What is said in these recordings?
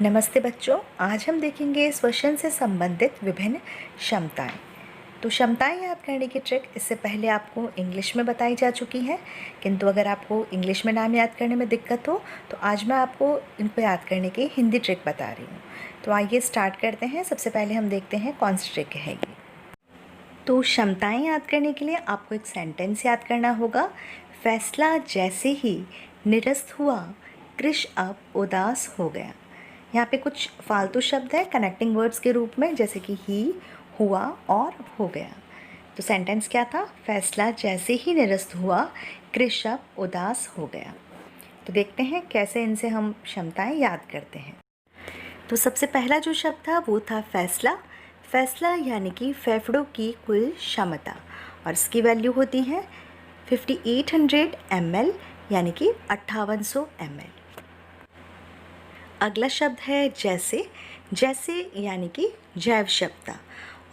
नमस्ते बच्चों, आज हम देखेंगे श्वसन से संबंधित विभिन्न क्षमताएं। तो क्षमताएं याद करने की ट्रिक इससे पहले आपको इंग्लिश में बताई जा चुकी है, किंतु अगर आपको इंग्लिश में नाम याद करने में दिक्कत हो तो आज मैं आपको इनको याद करने की हिंदी ट्रिक बता रही हूँ। तो आइए स्टार्ट करते हैं। सबसे पहले हम देखते हैं कौन सी ट्रिक है ये। तो क्षमताएँ याद करने के लिए आपको एक सेंटेंस याद करना होगा। फैसला जैसे ही निरस्त हुआ, कृष अब उदास हो गया। यहाँ पे कुछ फालतू शब्द है कनेक्टिंग वर्ड्स के रूप में, जैसे कि ही, हुआ और हो गया। तो सेंटेंस क्या था? फैसला जैसे ही निरस्त हुआ, कृष अब उदास हो गया। तो देखते हैं कैसे इनसे हम क्षमताएं याद करते हैं। तो सबसे पहला जो शब्द था वो था फैसला। फैसला यानी कि फेफड़ों की कुल क्षमता, और इसकी वैल्यू होती है 5800 ml यानी कि 5800 ml। अगला शब्द है जैसे। जैसे यानी कि जैव क्षमता,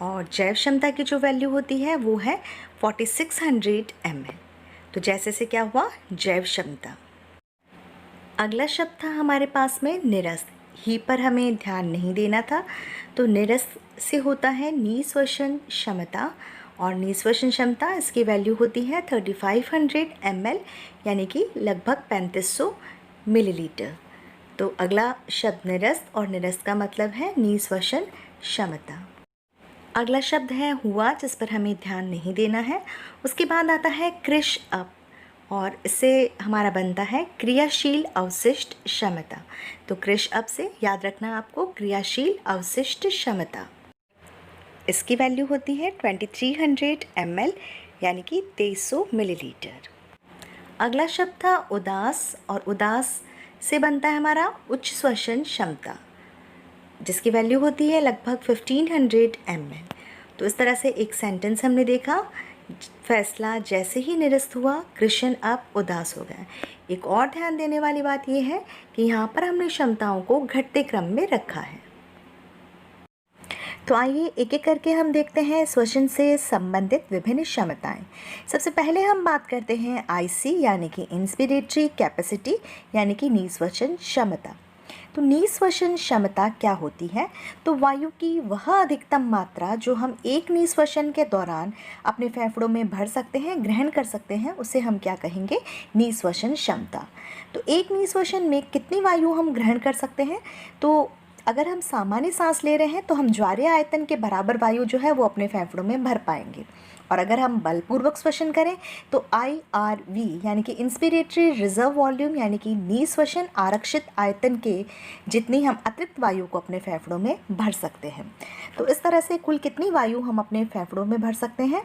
और जैव क्षमता की जो वैल्यू होती है वो है 4600 ml। तो जैसे से क्या हुआ? जैव क्षमता। अगला शब्द था हमारे पास में निरस्त। ही पर हमें ध्यान नहीं देना था, तो निरस्त से होता है निःश्वसन क्षमता, और निःश्वसन क्षमता इसकी वैल्यू होती है 3500 ml यानी कि लगभग 3500 मिलीलीटर। तो अगला शब्द निरस्त, और निरस्त का मतलब है निःश्वसन क्षमता। अगला शब्द है हुआ, जिस पर हमें ध्यान नहीं देना है। उसके बाद आता है कृष अप, और इससे हमारा बनता है क्रियाशील अवशिष्ट क्षमता। तो कृष अप से याद रखना आपको क्रियाशील अवशिष्ट क्षमता। इसकी वैल्यू होती है 2300 ml यानी कि 2300 मिलीलीटर। अगला शब्द था उदास, और उदास से बनता है हमारा उच्च श्वसन क्षमता, जिसकी वैल्यू होती है लगभग 1500 ml। तो इस तरह से एक सेंटेंस हमने देखा। फैसला जैसे ही निरस्त हुआ, कृष्ण अब उदास हो गया। एक और ध्यान देने वाली बात यह है कि यहाँ पर हमने क्षमताओं को घटते क्रम में रखा है। तो आइए एक एक करके हम देखते हैं श्वसन से संबंधित विभिन्न क्षमताएं। सबसे पहले हम बात करते हैं आईसी यानी कि इंस्पिरेटरी कैपेसिटी यानी कि निःश्वसन क्षमता। तो निःश्वसन क्षमता क्या होती है? तो वायु की वह अधिकतम मात्रा जो हम एक निःश्वसन के दौरान अपने फेफड़ों में भर सकते हैं, ग्रहण कर सकते हैं, उसे हम क्या कहेंगे? निःश्वसन क्षमता। तो एक निःश्वसन में कितनी वायु हम ग्रहण कर सकते हैं? तो अगर हम सामान्य सांस ले रहे हैं तो हम ज्वारीय आयतन के बराबर वायु जो है वो अपने फेफड़ों में भर पाएंगे, और अगर हम बलपूर्वक श्वसन करें तो IRV यानी कि इंस्पिरेटरी रिजर्व वॉल्यूम यानी कि निःश्वसन आरक्षित आयतन के जितनी हम अतिरिक्त वायु को अपने फेफड़ों में भर सकते हैं। तो इस तरह से कुल कितनी वायु हम अपने फेफड़ों में भर सकते हैं?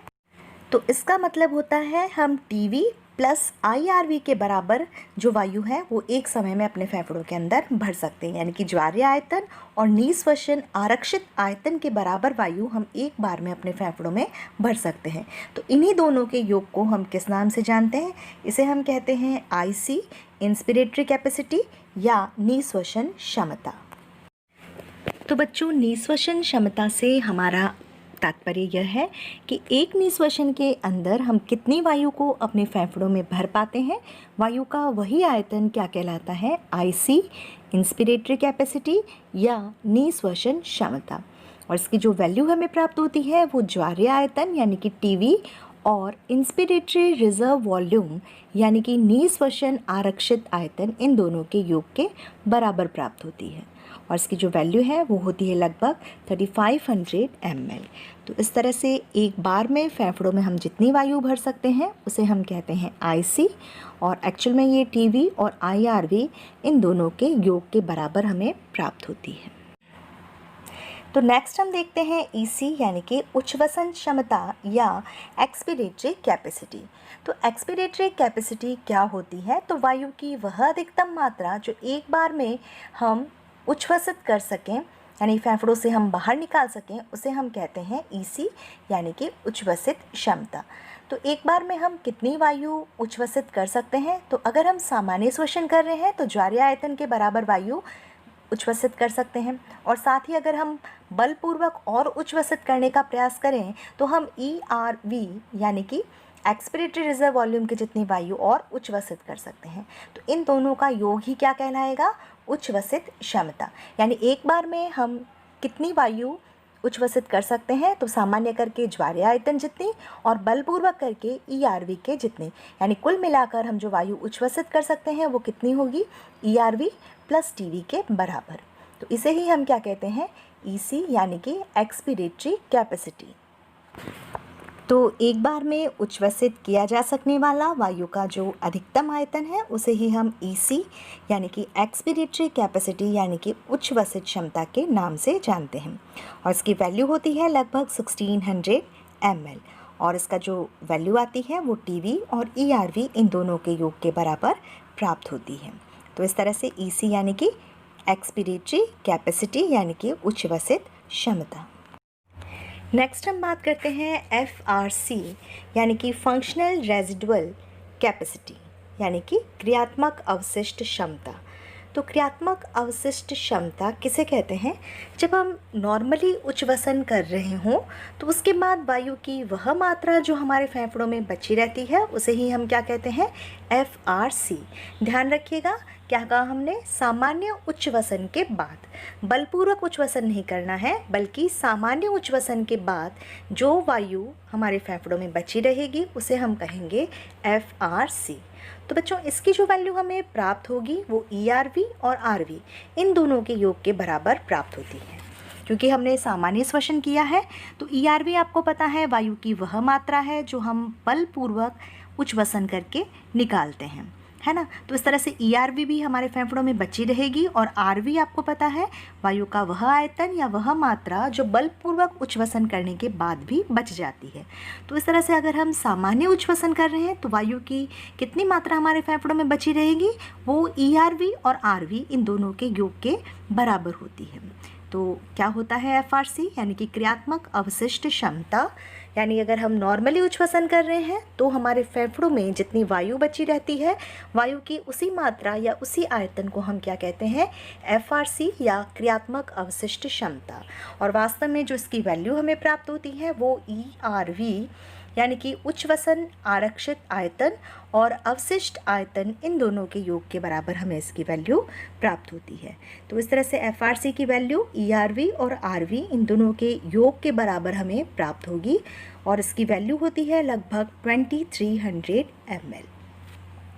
तो इसका मतलब होता है हम TV प्लस IRV के बराबर जो वायु है वो एक समय में अपने फेफड़ों के अंदर भर सकते हैं, यानी कि ज्वारीय आयतन और निःश्वसन आरक्षित आयतन के बराबर वायु हम एक बार में अपने फेफड़ों में भर सकते हैं। तो इन्हीं दोनों के योग को हम किस नाम से जानते हैं? इसे हम कहते हैं IC इंस्पिरेटरी कैपेसिटी या निःश्वसन क्षमता। तो बच्चों, निःश्वसन क्षमता से हमारा तात्पर्य यह है कि एक निःश्वसन के अंदर हम कितनी वायु को अपने फेफड़ों में भर पाते हैं। वायु का वही आयतन क्या कहलाता है? IC इंस्पिरेटरी कैपेसिटी या निःश्वसन क्षमता। और इसकी जो वैल्यू हमें प्राप्त होती है वो ज्वारीय आयतन यानी कि TV और इंस्पिरेटरी रिजर्व वॉल्यूम यानी कि निःश्वसन आरक्षित आयतन, इन दोनों के योग के बराबर प्राप्त होती है, और इसकी जो वैल्यू है वो होती है लगभग 3500 ml। तो इस तरह से एक बार में फेफड़ों में हम जितनी वायु भर सकते हैं उसे हम कहते हैं IC, और एक्चुअल में ये TV और IRV इन दोनों के योग के बराबर हमें प्राप्त होती है। तो नेक्स्ट हम देखते हैं EC यानी कि उच्छ्वसन क्षमता या एक्सपिरेटरी कैपेसिटी। तो एक्सपिरेटरी कैपेसिटी क्या होती है? तो वायु की वह अधिकतम मात्रा जो एक बार में हम उच्छ्वसित कर सकें, यानी फेफड़ों से हम बाहर निकाल सकें, उसे हम कहते हैं EC यानी कि उच्छ्वसित क्षमता। तो एक बार में हम कितनी वायु उच्छ्वसित कर सकते हैं? तो अगर हम सामान्य श्वसन कर रहे हैं तो ज्वारीय आयतन के बराबर वायु उच्छ्वसित कर सकते हैं, और साथ ही अगर हम बलपूर्वक और उच्छ्वसित करने का प्रयास करें तो हम ERV यानी कि एक्सपिरेटरी रिजर्व वॉल्यूम की जितनी वायु और उच्छ्वसित कर सकते हैं। तो इन दोनों का योग ही क्या कहलाएगा? उच्छ्वसित क्षमता, यानी एक बार में हम कितनी वायु उच्छ्वसित कर सकते हैं, तो सामान्य करके ज्वारीय आयतन जितनी और बलपूर्वक करके ERV के जितने, यानी कुल मिलाकर हम जो वायु उच्छ्वसित कर सकते हैं वो कितनी होगी, ERV प्लस TV के बराबर। तो इसे ही हम क्या कहते हैं, EC यानी कि एक्सपीरेटरी कैपेसिटी। तो एक बार में उच्छ्वसित किया जा सकने वाला वायु का जो अधिकतम आयतन है उसे ही हम EC यानी कि एक्सपीरेटरी कैपेसिटी यानी कि उच्छ्वसित क्षमता के नाम से जानते हैं, और इसकी वैल्यू होती है लगभग 1600 ml, और इसका जो वैल्यू आती है वो TV और ERV इन दोनों के योग के बराबर प्राप्त होती है। तो इस तरह से EC यानी कि एक्सपीरेटरी कैपेसिटी यानी कि उच्छ्वसित क्षमता। नेक्स्ट हम बात करते हैं FRC यानी कि फंक्शनल रेजिडुअल कैपेसिटी यानी कि क्रियात्मक अवशिष्ट क्षमता। तो क्रियात्मक अवशिष्ट क्षमता किसे कहते हैं, जब हम नॉर्मली उच्छ्वसन कर रहे हों तो उसके बाद वायु की वह मात्रा जो हमारे फेफड़ों में बची रहती है उसे ही हम क्या कहते हैं, FRC। ध्यान रखिएगा, क्या कहा हमने, सामान्य उच्छ्वसन के बाद, बलपूर्वक उच्छ्वसन नहीं करना है, बल्कि सामान्य उच्छ्वसन के बाद जो वायु हमारे फेफड़ों में बची रहेगी उसे हम कहेंगे FRC। तो बच्चों इसकी जो वैल्यू हमें प्राप्त होगी वो ERV और RV इन दोनों के योग के बराबर प्राप्त होती है। क्योंकि हमने सामान्य श्वसन किया है तो ERV आपको पता है वायु की वह मात्रा है जो हम बलपूर्वक उच्छ्वसन करके निकालते हैं, है ना। तो इस तरह से ERV भी हमारे फेफड़ों में बची रहेगी, और RV आपको पता है वायु का वह आयतन या वह मात्रा जो बलपूर्वक उच्छ्वसन करने के बाद भी बच जाती है। तो इस तरह से अगर हम सामान्य उच्छ्वसन कर रहे हैं तो वायु की कितनी मात्रा हमारे फेफड़ों में बची रहेगी, वो ERV और RV इन दोनों के योग के बराबर होती है। तो क्या होता है FRC यानी कि क्रियात्मक अवशिष्ट क्षमता, यानी अगर हम नॉर्मली उच्छ्वसन कर रहे हैं तो हमारे फेफड़ों में जितनी वायु बची रहती है, वायु की उसी मात्रा या उसी आयतन को हम क्या कहते हैं, FRC या क्रियात्मक अवशिष्ट क्षमता। और वास्तव में जो इसकी वैल्यू हमें प्राप्त होती है वो ERV यानी कि उच्छ्वसन आरक्षित आयतन और अवशिष्ट आयतन इन दोनों के योग के बराबर हमें इसकी वैल्यू प्राप्त होती है। तो इस तरह से FRC की वैल्यू ERV और RV इन दोनों के योग के बराबर हमें प्राप्त होगी, और इसकी वैल्यू होती है लगभग 2300 ml।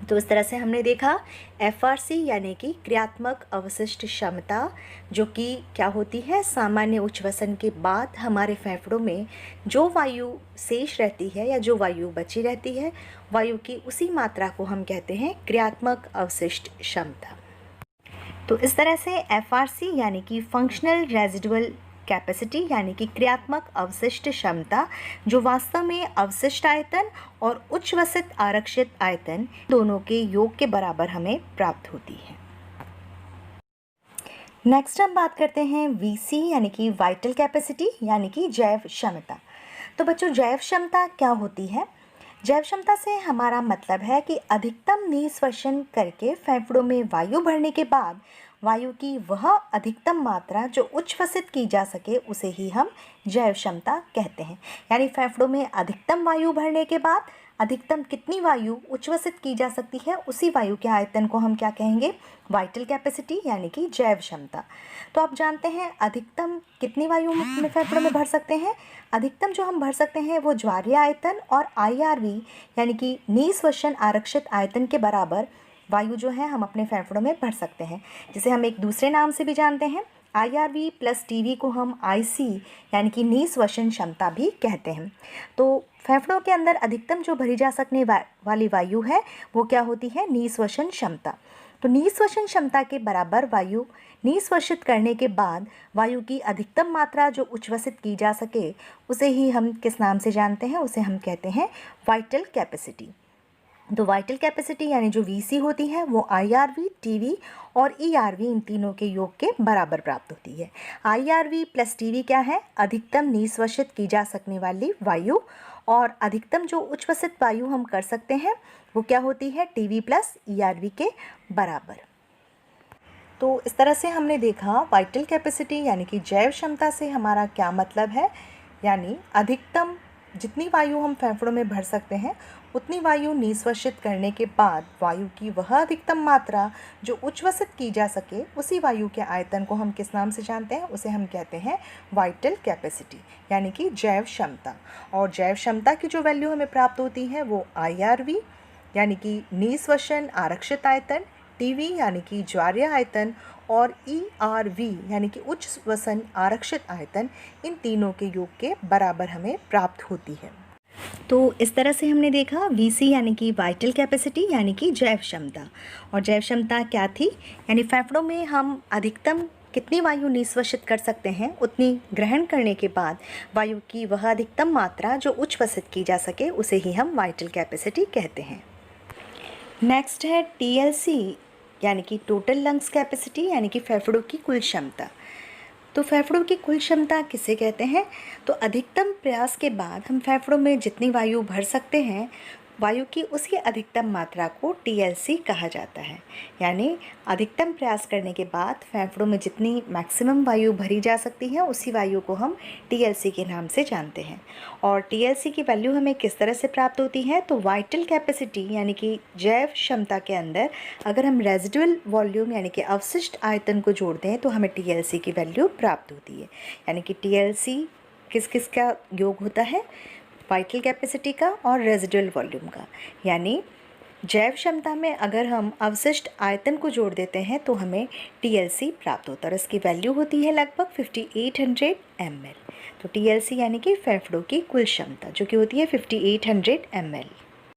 तो इस तरह से हमने देखा FRC यानी कि क्रियात्मक अवशिष्ट क्षमता, जो कि क्या होती है, सामान्य उच्छ्वसन के बाद हमारे फेफड़ों में जो वायु शेष रहती है या जो वायु बची रहती है, वायु की उसी मात्रा को हम कहते हैं क्रियात्मक अवशिष्ट क्षमता। तो इस तरह से FRC यानी कि फंक्शनल रेजिडुअल कैपेसिटी यानी कि क्रियात्मक अवशिष्ट क्षमता, जो वास्तव में अवशिष्ट आयतन और उच्छ्वसित आरक्षित आयतन दोनों के योग के बराबर हमें प्राप्त होती है। नेक्स्ट हम बात करते हैं VC यानी कि वाइटल कैपेसिटी यानी कि जैव क्षमता। तो बच्चों जैव क्षमता क्या होती है? जैव क्षमता से हमारा मतलब है कि अधिकतम निःश्वसन करके फेफड़ों में वायु भरने के बाद वायु की वह अधिकतम मात्रा जो उच्छ्वसित की जा सके उसे ही हम जैव क्षमता कहते हैं। यानी फेफड़ों में अधिकतम वायु भरने के बाद अधिकतम कितनी वायु उच्छ्वसित की जा सकती है, उसी वायु के आयतन को हम क्या कहेंगे, वाइटल कैपेसिटी यानी कि जैव क्षमता। तो आप जानते हैं अधिकतम कितनी वायु में फेफड़ों में भर सकते हैं? अधिकतम जो हम भर सकते हैं वो ज्वारीय आयतन और IRV यानी कि निःश्वसन आरक्षित आयतन के बराबर वायु जो है हम अपने फेफड़ों में भर सकते हैं, जिसे हम एक दूसरे नाम से भी जानते हैं। IRV प्लस TV को हम IC यानी कि निःश्वसन क्षमता भी कहते हैं। तो फेफड़ों के अंदर अधिकतम जो भरी जा सकने वाली वायु है वो क्या होती है, निःश्वसन क्षमता। तो निःश्वसन क्षमता के बराबर वायु निःश्वसित करने के बाद वायु की अधिकतम मात्रा जो उच्छ्वसित की जा सके उसे ही हम किस नाम से जानते हैं, उसे हम कहते हैं वाइटल कैपेसिटी। तो वाइटल कैपेसिटी यानी जो VC होती है वो IRV, TV और ERV इन तीनों के योग के बराबर प्राप्त होती है। IRV प्लस TV क्या है, अधिकतम निःश्वसित की जा सकने वाली वायु, और अधिकतम जो उच्छ्वसित वायु हम कर सकते हैं वो क्या होती है, TV प्लस ERV के बराबर। तो इस तरह से हमने देखा वाइटल कैपेसिटी यानी कि जैव क्षमता से हमारा क्या मतलब है, यानी अधिकतम जितनी वायु हम फेफड़ों में भर सकते हैं उतनी वायु निःश्वसित करने के बाद वायु की वह अधिकतम मात्रा जो उच्छ्वसित की जा सके, उसी वायु के आयतन को हम किस नाम से जानते हैं? उसे हम कहते हैं वाइटल कैपेसिटी, यानी कि जैव क्षमता। और जैव क्षमता की जो वैल्यू हमें प्राप्त होती है वो IRV यानी कि निःश्वसन आरक्षित आयतन, TV यानी कि ज्वार्य आयतन और ERV यानी कि उच्च श्वसन आरक्षित आयतन, इन तीनों के योग के बराबर हमें प्राप्त होती है। तो इस तरह से हमने देखा VC यानी कि वाइटल कैपेसिटी यानी कि जैव क्षमता। और जैव क्षमता क्या थी? यानी फेफड़ों में हम अधिकतम कितनी वायु निःश्वसित कर सकते हैं उतनी ग्रहण करने के बाद वायु की वह अधिकतम मात्रा जो उच्छ्वसित की जा सके उसे ही हम वाइटल कैपेसिटी कहते हैं। नेक्स्ट है TLC यानी कि टोटल लंग्स कैपेसिटी यानी कि फेफड़ों की कुल क्षमता। तो फेफड़ों की कुल क्षमता किसे कहते हैं? तो अधिकतम प्रयास के बाद हम फेफड़ों में जितनी वायु भर सकते हैं, वायु की उसी अधिकतम मात्रा को TLC कहा जाता है। यानी अधिकतम प्रयास करने के बाद फेफड़ों में जितनी मैक्सिमम वायु भरी जा सकती है उसी वायु को हम TLC के नाम से जानते हैं। और TLC की वैल्यू हमें किस तरह से प्राप्त होती है? तो वाइटल कैपेसिटी यानी कि जैव क्षमता के अंदर अगर हम रेजिडुअल वॉल्यूम यानी कि अवशिष्ट आयतन को जोड़ दें तो हमें TLC की वैल्यू प्राप्त होती है। यानी कि TLC किस किस का योग होता है? वाइटल कैपेसिटी का और रेजिडुअल वॉल्यूम का। यानी जैव क्षमता में अगर हम अवशिष्ट आयतन को जोड़ देते हैं तो हमें TLC प्राप्त होता है और इसकी वैल्यू होती है लगभग 5800 ml। तो TLC यानी कि फेफड़ों की कुल क्षमता जो कि होती है 5800 ml।